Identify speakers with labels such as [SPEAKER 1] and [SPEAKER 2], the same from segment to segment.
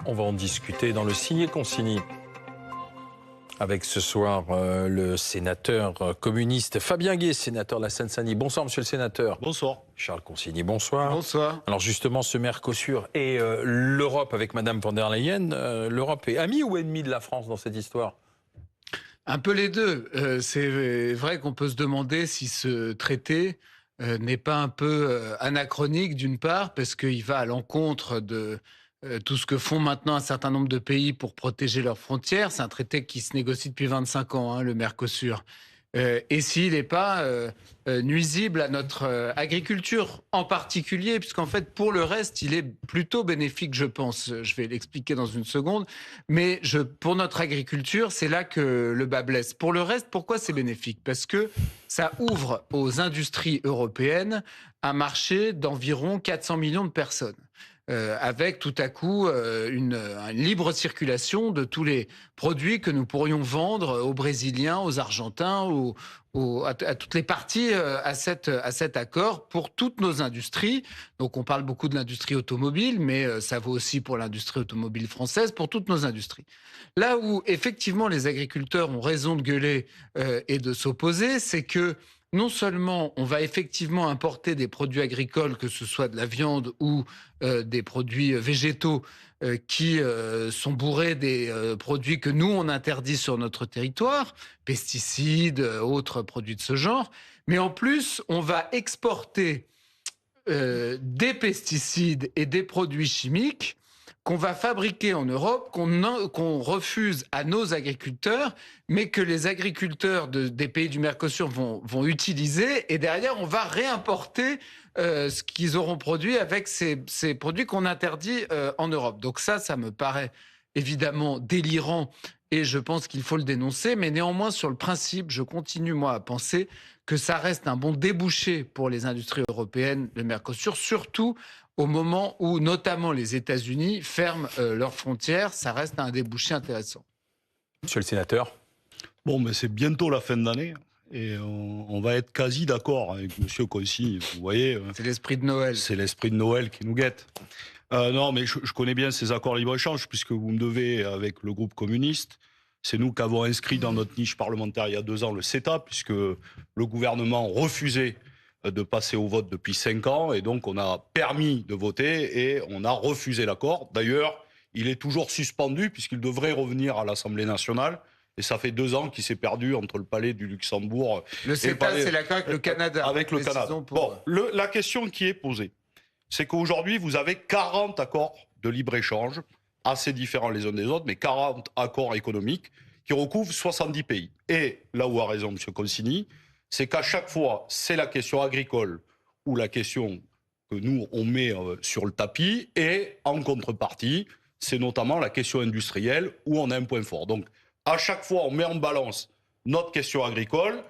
[SPEAKER 1] On va en discuter dans le Signé Consigny. Avec ce soir le sénateur communiste Fabien Gay, sénateur de la Seine-Saint-Denis. Bonsoir, monsieur le sénateur.
[SPEAKER 2] Bonsoir.
[SPEAKER 1] Charles Consigny, bonsoir.
[SPEAKER 2] Bonsoir.
[SPEAKER 1] Alors justement, ce Mercosur et l'Europe avec Madame von der Leyen, l'Europe est amie ou ennemie de la France dans cette histoire?
[SPEAKER 2] Un peu les deux. C'est vrai qu'on peut se demander si ce traité n'est pas un peu anachronique d'une part, parce qu'il va à l'encontre de tout ce que font maintenant un certain nombre de pays pour protéger leurs frontières. C'est un traité qui se négocie depuis 25 ans, hein, le Mercosur. Et s'il n'est pas nuisible à notre agriculture en particulier, puisqu'en fait, pour le reste, il est plutôt bénéfique, je pense. Je vais l'expliquer dans une seconde. Mais pour notre agriculture, c'est là que le bas blesse. Pour le reste, pourquoi c'est bénéfique? Parce que ça ouvre aux industries européennes un marché d'environ 400 millions de personnes. Avec tout à coup une libre circulation de tous les produits que nous pourrions vendre aux Brésiliens, aux Argentins, à toutes les parties à cet accord pour toutes nos industries. Donc on parle beaucoup de l'industrie automobile, mais ça vaut aussi pour l'industrie automobile française, pour toutes nos industries. Là où effectivement les agriculteurs ont raison de gueuler et de s'opposer, c'est que non seulement on va effectivement importer des produits agricoles, que ce soit de la viande ou des produits végétaux qui sont bourrés des produits que nous, on interdit sur notre territoire, pesticides, autres produits de ce genre, mais en plus, on va exporter des pesticides et des produits chimiques qu'on va fabriquer en Europe, qu'on refuse à nos agriculteurs, mais que les agriculteurs des pays du Mercosur vont utiliser. Et derrière, on va réimporter ce qu'ils auront produit avec ces produits qu'on interdit en Europe. Donc ça me paraît évidemment délirant et je pense qu'il faut le dénoncer. Mais néanmoins, sur le principe, je continue, moi, à penser que ça reste un bon débouché pour les industries européennes, le Mercosur, surtout au moment où, notamment, les États-Unis ferment leurs frontières. Ça reste un débouché intéressant.
[SPEAKER 1] Monsieur le sénateur.
[SPEAKER 3] Bon, mais c'est bientôt la fin d'année et on va être quasi d'accord avec monsieur Consigny. Vous voyez,
[SPEAKER 2] c'est l'esprit de Noël.
[SPEAKER 3] C'est l'esprit de Noël qui nous guette. Non, mais je connais bien ces accords libre-échange puisque vous me devez, avec le groupe communiste, c'est nous qui avons inscrit dans notre niche parlementaire il y a 2 ans le CETA, puisque le gouvernement refusait de passer au vote depuis 5 ans, et donc on a permis de voter et on a refusé l'accord. D'ailleurs, il est toujours suspendu puisqu'il devrait revenir à l'Assemblée nationale, et ça fait 2 ans qu'il s'est perdu entre le palais du Luxembourg.
[SPEAKER 2] Le CETA, c'est l'accord avec le Canada.
[SPEAKER 3] Avec le Canada. Bon, la question qui est posée, c'est qu'aujourd'hui, vous avez 40 accords de libre-échange, assez différents les uns des autres, mais 40 accords économiques qui recouvrent 70 pays. Et là où a raison M. Consigny, c'est qu'à chaque fois, c'est la question agricole ou la question que nous, on met sur le tapis, et en contrepartie, c'est notamment la question industrielle où on a un point fort. Donc, à chaque fois, on met en balance notre question agricole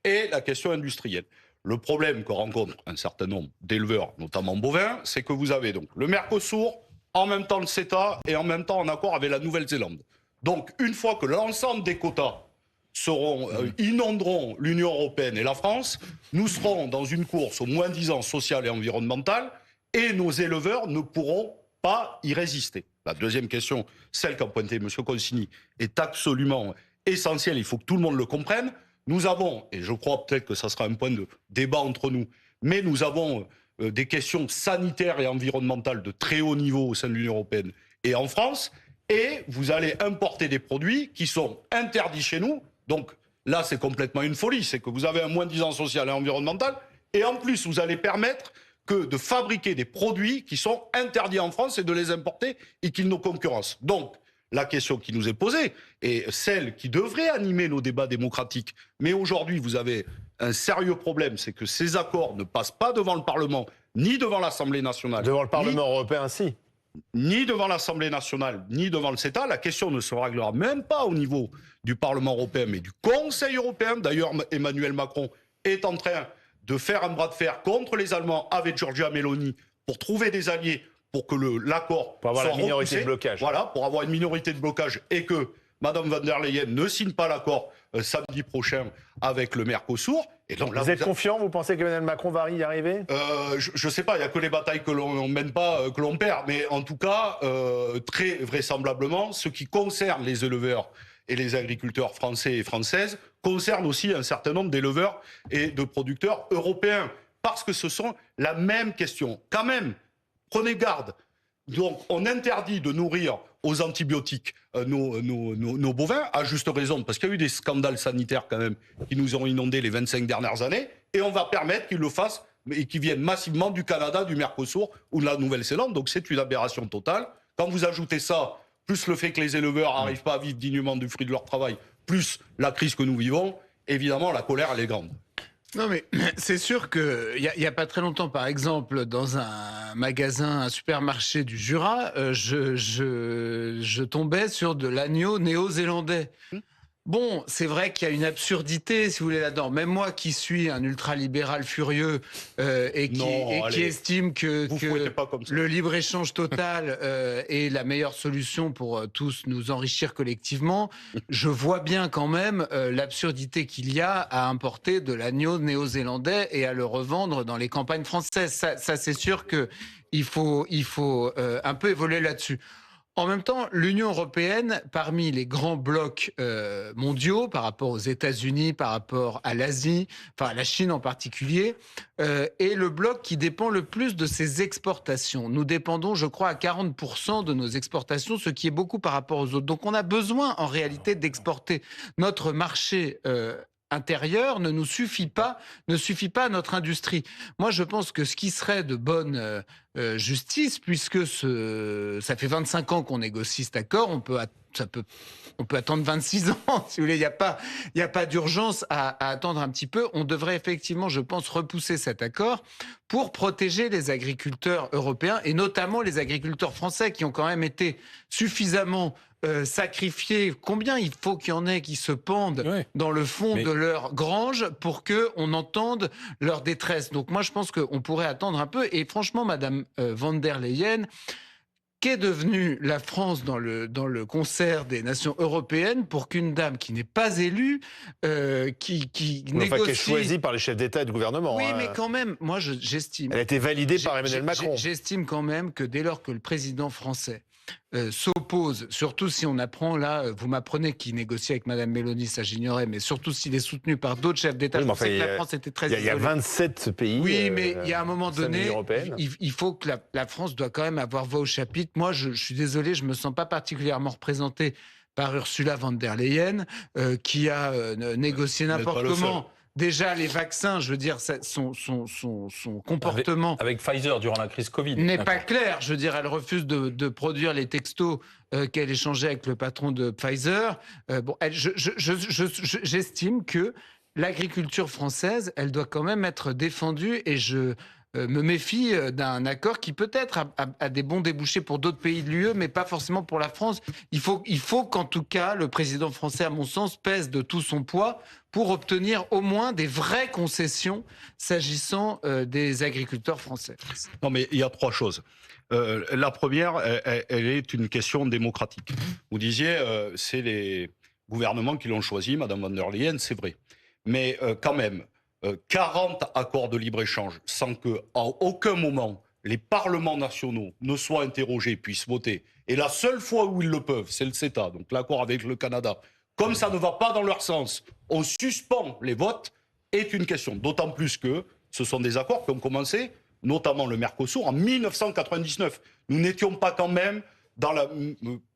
[SPEAKER 3] et la question industrielle. Le problème que rencontrent un certain nombre d'éleveurs, notamment bovins, c'est que vous avez donc le Mercosur, en même temps le CETA et en même temps en accord avec la Nouvelle-Zélande. Donc, une fois que l'ensemble des quotas inonderont l'Union européenne et la France, nous serons dans une course au moins-disant social et environnemental, et nos éleveurs ne pourront pas y résister. La deuxième question, celle qu'a pointée M. Consigny, est absolument essentielle, il faut que tout le monde le comprenne. Nous avons, et je crois peut-être que ça sera un point de débat entre nous, mais nous avons des questions sanitaires et environnementales de très haut niveau au sein de l'Union européenne et en France, et vous allez importer des produits qui sont interdits chez nous. Donc là, c'est complètement une folie. C'est que vous avez un moins-disant social et environnemental, et en plus, vous allez permettre de fabriquer des produits qui sont interdits en France et de les importer et qu'ils nous concurrencent. Donc, la question qui nous est posée, et celle qui devrait animer nos débats démocratiques, mais aujourd'hui, vous avez un sérieux problème, c'est que ces accords ne passent pas devant le Parlement, ni devant l'Assemblée nationale.
[SPEAKER 1] Devant le Parlement européen, si.
[SPEAKER 3] Ni devant l'Assemblée nationale, ni devant le CETA. La question ne se réglera même pas au niveau du Parlement européen, mais du Conseil européen. D'ailleurs, Emmanuel Macron est en train de faire un bras de fer contre les Allemands avec Giorgia Meloni pour trouver des alliés pour que l'accord
[SPEAKER 1] soit repoussé. Pour avoir une minorité de blocage.
[SPEAKER 3] Voilà, pour avoir une minorité de blocage et que Mme von der Leyen ne signe pas l'accord samedi prochain avec le Mercosur. Et donc, là,
[SPEAKER 4] vous êtes confiant, vous pensez qu'Emmanuel Macron va y arriver?
[SPEAKER 3] Je sais pas, il y a que les batailles que l'on mène pas, que l'on perd. Mais en tout cas, très vraisemblablement, ce qui concerne les éleveurs et les agriculteurs français et françaises concerne aussi un certain nombre d'éleveurs et de producteurs européens. Parce que ce sont la même question. Quand même, prenez garde. Donc, on interdit de nourrir aux antibiotiques nos bovins, à juste raison, parce qu'il y a eu des scandales sanitaires quand même qui nous ont inondés les 25 dernières années, et on va permettre qu'ils le fassent et qu'ils viennent massivement du Canada, du Mercosur ou de la Nouvelle-Zélande. Donc, c'est une aberration totale. Quand vous ajoutez ça, plus le fait que les éleveurs n'arrivent pas à vivre dignement du fruit de leur travail, plus la crise que nous vivons, évidemment, la colère, elle est grande.
[SPEAKER 2] Non, mais c'est sûr qu'il y a pas très longtemps, par exemple, dans un magasin, un supermarché du Jura, je tombais sur de l'agneau néo-zélandais. Bon, c'est vrai qu'il y a une absurdité, si vous voulez, là-dedans. Même moi qui suis un ultralibéral furieux et qui estime que le libre-échange total est la meilleure solution pour tous nous enrichir collectivement, je vois bien quand même l'absurdité qu'il y a à importer de l'agneau néo-zélandais et à le revendre dans les campagnes françaises. Ça c'est sûr qu'il faut un peu évoluer là-dessus. En même temps, l'Union européenne, parmi les grands blocs mondiaux, par rapport aux États-Unis, par rapport à l'Asie, enfin à la Chine en particulier, est le bloc qui dépend le plus de ses exportations. Nous dépendons, je crois, à 40% de nos exportations, ce qui est beaucoup par rapport aux autres. Donc on a besoin en réalité d'exporter. Notre marché intérieur ne suffit pas à notre industrie. Moi, je pense que ce qui serait de bonne justice, puisque ça fait 25 ans qu'on négocie cet accord, on peut attendre 26 ans, si vous voulez. Il n'y a pas d'urgence à attendre un petit peu. On devrait effectivement, je pense, repousser cet accord pour protéger les agriculteurs européens et notamment les agriculteurs français qui ont quand même été suffisamment sacrifiés. Combien il faut qu'il y en ait qui se pendent dans le fond de leur grange pour qu'on entende leur détresse. Donc moi, je pense qu'on pourrait attendre un peu. Et franchement, Madame von der Leyen, qu'est devenue la France dans le concert des nations européennes pour qu'une dame qui n'est pas élue, qui négocie...
[SPEAKER 4] qui est choisie par les chefs d'État et de gouvernement.
[SPEAKER 2] Oui, mais quand même, moi j'estime...
[SPEAKER 4] Elle a été validée par Emmanuel Macron.
[SPEAKER 2] J'estime quand même que dès lors que le président français s'oppose, surtout si on apprend là, vous m'apprenez qu'il négocie avec Madame Meloni, ça j'ignorais, mais surtout s'il est soutenu par d'autres chefs d'État.
[SPEAKER 4] Oui,
[SPEAKER 2] je pensais que la France était très isolée.
[SPEAKER 4] Il y a 27 pays.
[SPEAKER 2] Oui, mais il y a un moment donné, il faut que la France doit quand même avoir voix au chapitre. Moi, je suis désolé, je me sens pas particulièrement représenté par Ursula von der Leyen, qui a négocié n'importe comment. Déjà, les vaccins, je veux dire, son comportement...
[SPEAKER 1] Avec Pfizer, durant la crise Covid.
[SPEAKER 2] N'est pas clair. Je veux dire, elle refuse de produire les textos qu'elle échangeait avec le patron de Pfizer. J'estime que l'agriculture française, elle doit quand même être défendue et je me méfie d'un accord qui peut-être a des bons débouchés pour d'autres pays de l'UE, mais pas forcément pour la France. Il faut qu'en tout cas, le président français, à mon sens, pèse de tout son poids pour obtenir au moins des vraies concessions s'agissant des agriculteurs français.
[SPEAKER 3] Non, mais il y a trois choses. La première, elle est une question démocratique. Vous disiez, c'est les gouvernements qui l'ont choisi, Madame von der Leyen, c'est vrai. Mais quand même, 40 accords de libre-échange sans qu'à aucun moment les parlements nationaux ne soient interrogés, puissent voter. Et la seule fois où ils le peuvent, c'est le CETA, donc l'accord avec le Canada. Comme ça ne va pas dans leur sens, on suspend les votes, est une question. D'autant plus que ce sont des accords qui ont commencé, notamment le Mercosur, en 1999. Nous n'étions pas quand même dans la...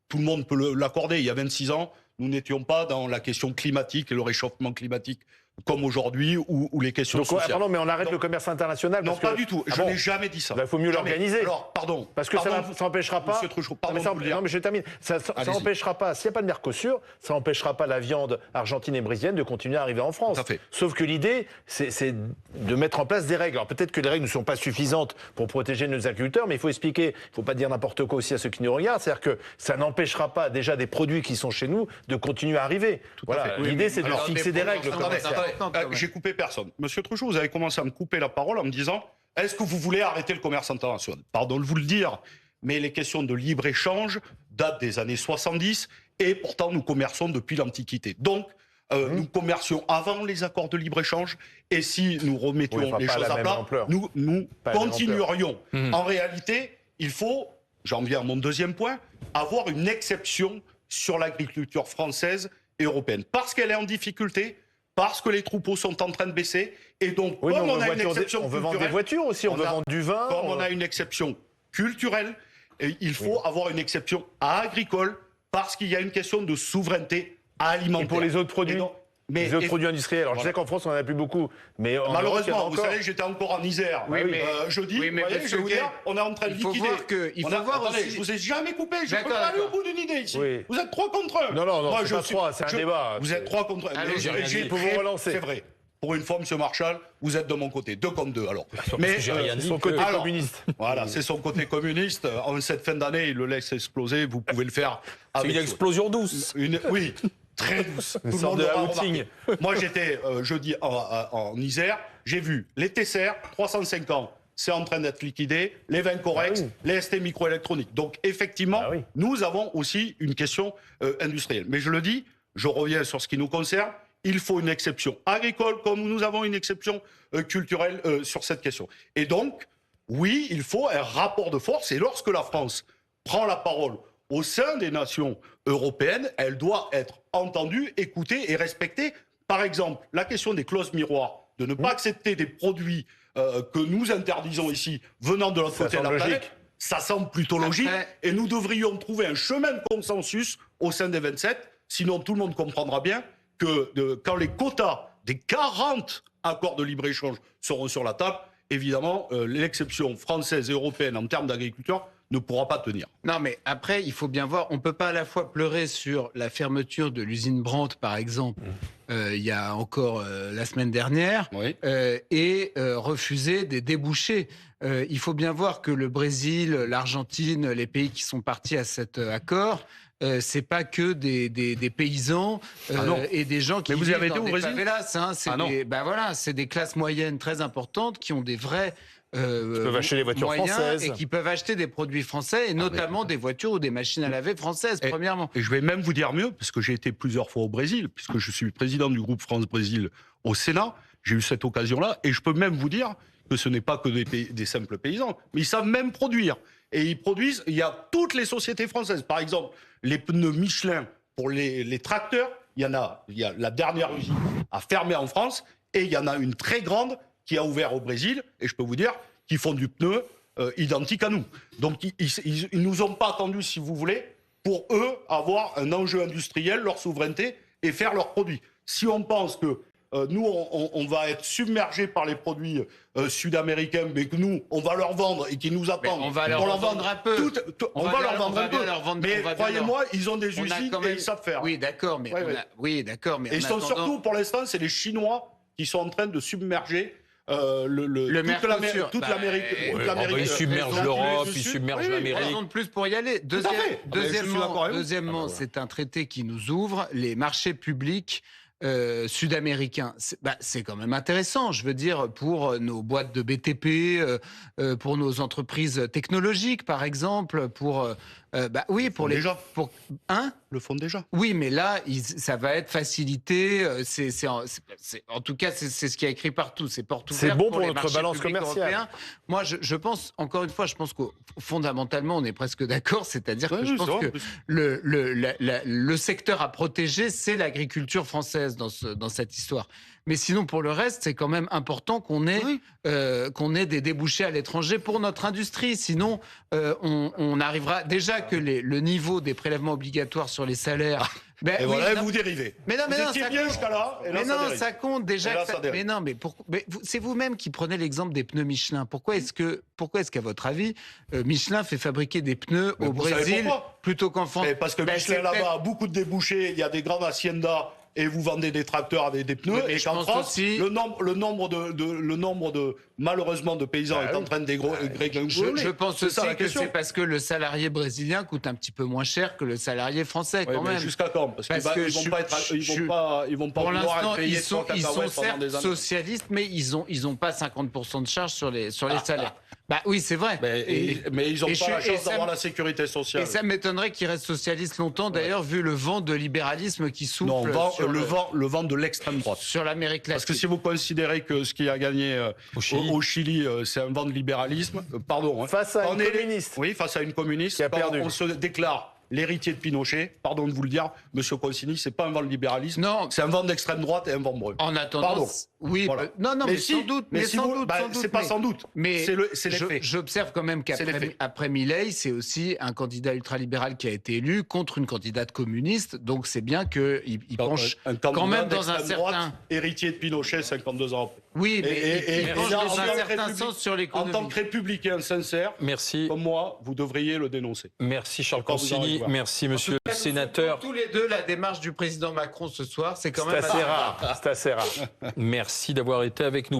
[SPEAKER 3] Tout le monde peut l'accorder, il y a 26 ans, nous n'étions pas dans la question climatique et le réchauffement climatique comme aujourd'hui, ou les questions sociales.
[SPEAKER 4] Pardon, mais on arrête le commerce international.
[SPEAKER 3] Non, pas du tout. Je n'ai jamais dit ça.
[SPEAKER 4] Il faut mieux l'organiser.
[SPEAKER 3] Alors, pardon.
[SPEAKER 4] Parce que ça n'empêchera pas...
[SPEAKER 3] Monsieur Truchot, pardon.
[SPEAKER 4] Non, mais je termine. Ça n'empêchera pas, s'il n'y a pas de Mercosur, ça n'empêchera pas la viande argentine et brésilienne de continuer à arriver en France.
[SPEAKER 3] Tout à fait.
[SPEAKER 4] Sauf que l'idée, c'est de mettre en place des règles. Alors peut-être que les règles ne sont pas suffisantes pour protéger nos agriculteurs, mais il faut expliquer, il ne faut pas dire n'importe quoi aussi à ceux qui nous regardent, c'est-à-dire que ça n'empêchera pas déjà des produits qui sont chez nous de continuer à arriver. Voilà. L'idée, c'est de fixer des règles.
[SPEAKER 3] J'ai coupé personne. Monsieur Truchot, vous avez commencé à me couper la parole en me disant « Est-ce que vous voulez arrêter le commerce international ?» Pardon de vous le dire, mais les questions de libre-échange datent des années 70 et pourtant nous commerçons depuis l'Antiquité. Donc, nous commercions avant les accords de libre-échange, et si nous remettions les choses à plat, nous continuerions. En réalité, il faut, j'en viens à mon deuxième point, avoir une exception sur l'agriculture française et européenne. Parce qu'elle est en difficulté, parce que les troupeaux sont en train de baisser, et donc, comme on a une exception culturelle...
[SPEAKER 4] On veut vendre des voitures aussi, on veut vendre du vin...
[SPEAKER 3] Comme on a une exception culturelle, il faut avoir une exception agricole, parce qu'il y a une question de souveraineté alimentaire.
[SPEAKER 4] Et pour les autres produits les autres produits industriels. Alors, je sais qu'en France, on n'en a plus beaucoup. Mais
[SPEAKER 3] malheureusement, vous savez, j'étais encore en Isère jeudi.
[SPEAKER 2] Oui, mais
[SPEAKER 3] je veux dire, on est en train de liquider.
[SPEAKER 2] Attendez,
[SPEAKER 3] je vous ai jamais coupé. Je peux pas aller au bout d'une idée ici. Oui. Vous êtes 3 contre 1.
[SPEAKER 4] Non, c'est pas 3, c'est un débat.
[SPEAKER 3] Vous êtes 3 contre 1.
[SPEAKER 4] J'ai pour vous relancer.
[SPEAKER 3] C'est vrai. Pour une fois, M. Marchal, vous êtes de mon côté. 2 contre 2, alors.
[SPEAKER 1] Mais j'ai rien dit.
[SPEAKER 4] Son côté communiste.
[SPEAKER 3] Voilà, c'est son côté communiste. En cette fin d'année, il le laisse exploser. Vous pouvez le faire.
[SPEAKER 1] C'est une explosion douce.
[SPEAKER 3] Oui. Très douce.
[SPEAKER 4] Une sorte de outing.
[SPEAKER 3] Moi, j'étais jeudi en Isère. J'ai vu les Tesser, 305 ans, c'est en train d'être liquidé. Les vins Corex, les ST microélectroniques. Donc, effectivement, nous avons aussi une question industrielle. Mais je le dis, je reviens sur ce qui nous concerne. Il faut une exception agricole, comme nous avons une exception culturelle sur cette question. Et donc, oui, il faut un rapport de force. Et lorsque la France prend la parole au sein des nations européennes, elle doit être entendue, écoutée et respectée. Par exemple, la question des clauses miroirs, de ne pas accepter des produits que nous interdisons ici, venant de l'autre côté de la planète, ça semble plutôt logique. Et nous devrions trouver un chemin de consensus au sein des 27, sinon tout le monde comprendra bien que quand les quotas des 40 accords de libre-échange seront sur la table, évidemment, l'exception française et européenne en termes d'agriculture ne pourra pas tenir.
[SPEAKER 2] Non, mais après, il faut bien voir, on ne peut pas à la fois pleurer sur la fermeture de l'usine Brandt, par exemple, il y a encore la semaine dernière, et refuser des débouchés. Il faut bien voir que le Brésil, l'Argentine, les pays qui sont partis à cet accord, c'est pas que des paysans et des gens qui vivent dans des favelas. C'est des classes moyennes très importantes qui ont des vrais
[SPEAKER 4] qui peuvent acheter des voitures françaises
[SPEAKER 2] et qui peuvent acheter des produits français et notamment des voitures ou des machines à laver françaises, premièrement.
[SPEAKER 3] Et je vais même vous dire mieux, parce que j'ai été plusieurs fois au Brésil, puisque je suis président du groupe France-Brésil au Sénat, j'ai eu cette occasion-là, et je peux même vous dire que ce n'est pas que des simples paysans, mais ils savent même produire. Et ils produisent, il y a toutes les sociétés françaises. Par exemple, les pneus Michelin pour les tracteurs, il y a la dernière usine à fermer en France, et il y en a une très grande qui a ouvert au Brésil, et je peux vous dire qu'ils font du pneu identique à nous. Donc ils nous ont pas attendus, si vous voulez, pour eux avoir un enjeu industriel, leur souveraineté, et faire leurs produits. Si on pense que nous, on va être submergés par les produits sud-américains, mais que nous, on va leur vendre et qu'ils nous attendent.
[SPEAKER 2] On va leur vendre un peu.
[SPEAKER 3] On va leur vendre un peu. Mais croyez-moi, ils ont des usines et ils savent faire.
[SPEAKER 2] Oui, d'accord. Mais
[SPEAKER 3] et ils sont surtout, pour l'instant, c'est les Chinois qui sont en train de submerger toute l'Amérique.
[SPEAKER 1] Ils submergent l'Europe, ils submergent l'Amérique.
[SPEAKER 2] Raison de plus pour y aller. Deuxièmement, c'est un traité qui nous ouvre les marchés publics sud-américains. C'est quand même intéressant, je veux dire, pour nos boîtes de BTP, pour nos entreprises technologiques, par exemple, pour
[SPEAKER 3] le font déjà.
[SPEAKER 2] Oui, mais là, ça va être facilité. En tout cas, c'est ce qui est écrit partout. C'est porte ouverte.
[SPEAKER 4] C'est bon pour
[SPEAKER 2] les
[SPEAKER 4] notre balance commerciale.
[SPEAKER 2] Européens. Moi, je pense, encore une fois, que fondamentalement, on est presque d'accord. C'est-à-dire que je pense que le secteur à protéger, c'est l'agriculture française dans cette histoire. Mais sinon, pour le reste, c'est quand même important qu'on ait des débouchés à l'étranger pour notre industrie. Sinon, on arrivera déjà que le niveau des prélèvements obligatoires sur les salaires.
[SPEAKER 3] Vous dérivez.
[SPEAKER 2] Mais non,
[SPEAKER 3] ça
[SPEAKER 2] compte déjà. C'est vous-même qui prenez l'exemple des pneus Michelin. Pourquoi est-ce qu'à votre avis, Michelin fait fabriquer des pneus au Brésil plutôt qu'en France?
[SPEAKER 3] Parce que Michelin là-bas a beaucoup de débouchés. Il y a des grandes haciendas. Et vous vendez des tracteurs avec des pneus, et qu'en France, le nombre de malheureusement de paysans est en train de dégringoler.
[SPEAKER 2] Je pense aussi que c'est parce que le salarié brésilien coûte un petit peu moins cher que le salarié français, quand même.
[SPEAKER 3] Jusqu'à quand? Parce qu'ils vont pas
[SPEAKER 2] pour l'instant, ils sont certes socialistes, mais ils ont pas 50% de charge sur les salaires. Oui, c'est vrai.
[SPEAKER 3] Mais ils n'ont pas la chance d'avoir la sécurité sociale.
[SPEAKER 2] Et ça m'étonnerait qu'ils restent socialistes longtemps, d'ailleurs, vu le vent de libéralisme qui souffle sur
[SPEAKER 3] le vent de l'extrême droite.
[SPEAKER 2] Sur l'Amérique latine.
[SPEAKER 3] Parce que si vous considérez que ce qui a gagné au Chili, c'est un vent de libéralisme, pardon.
[SPEAKER 4] Face à une communiste.
[SPEAKER 3] Oui, face à une communiste.
[SPEAKER 4] Qui a perdu.
[SPEAKER 3] On se déclare l'héritier de Pinochet. Pardon de vous le dire, monsieur Consigny, c'est pas un vent de libéralisme.
[SPEAKER 2] Non.
[SPEAKER 3] C'est un vent d'extrême droite et un vent brun.
[SPEAKER 2] En attendant.
[SPEAKER 3] Pardon.
[SPEAKER 2] Oui,
[SPEAKER 3] Voilà.
[SPEAKER 2] non, mais
[SPEAKER 3] si,
[SPEAKER 2] sans doute.
[SPEAKER 3] mais
[SPEAKER 2] Mais
[SPEAKER 3] si
[SPEAKER 2] sans
[SPEAKER 3] vous-
[SPEAKER 2] doute.
[SPEAKER 3] bah,
[SPEAKER 2] sans doute,
[SPEAKER 3] c'est pas
[SPEAKER 2] mais-
[SPEAKER 3] sans doute.
[SPEAKER 2] Mais
[SPEAKER 3] C'est les faits.
[SPEAKER 2] j'observe quand même
[SPEAKER 3] C'est les faits.
[SPEAKER 2] qu'après Milei, c'est aussi un candidat ultralibéral qui a été élu contre une candidate communiste. Donc c'est bien qu'il penche
[SPEAKER 3] Un
[SPEAKER 2] quand
[SPEAKER 3] candidat
[SPEAKER 2] même dans un
[SPEAKER 3] d'extrême droite,
[SPEAKER 2] certain.
[SPEAKER 3] héritier de Pinochet 52 ans après.
[SPEAKER 2] Oui, mais
[SPEAKER 3] Et
[SPEAKER 2] il penche
[SPEAKER 3] là,
[SPEAKER 2] dans
[SPEAKER 3] en
[SPEAKER 2] un
[SPEAKER 3] tant que
[SPEAKER 2] certain
[SPEAKER 3] république-
[SPEAKER 2] sens sur
[SPEAKER 3] En
[SPEAKER 2] l'économie.
[SPEAKER 3] tant que républicain sincère,
[SPEAKER 1] Merci.
[SPEAKER 3] comme moi, vous devriez le dénoncer.
[SPEAKER 1] Merci Charles
[SPEAKER 3] Encore vous en
[SPEAKER 1] Consigny.
[SPEAKER 3] revoir.
[SPEAKER 1] Merci monsieur le sénateur.
[SPEAKER 2] Tous les deux, la démarche du président Macron ce soir, c'est quand
[SPEAKER 4] C'est
[SPEAKER 2] même
[SPEAKER 4] assez rare. C'est assez rare.
[SPEAKER 1] Merci d'avoir été avec nous.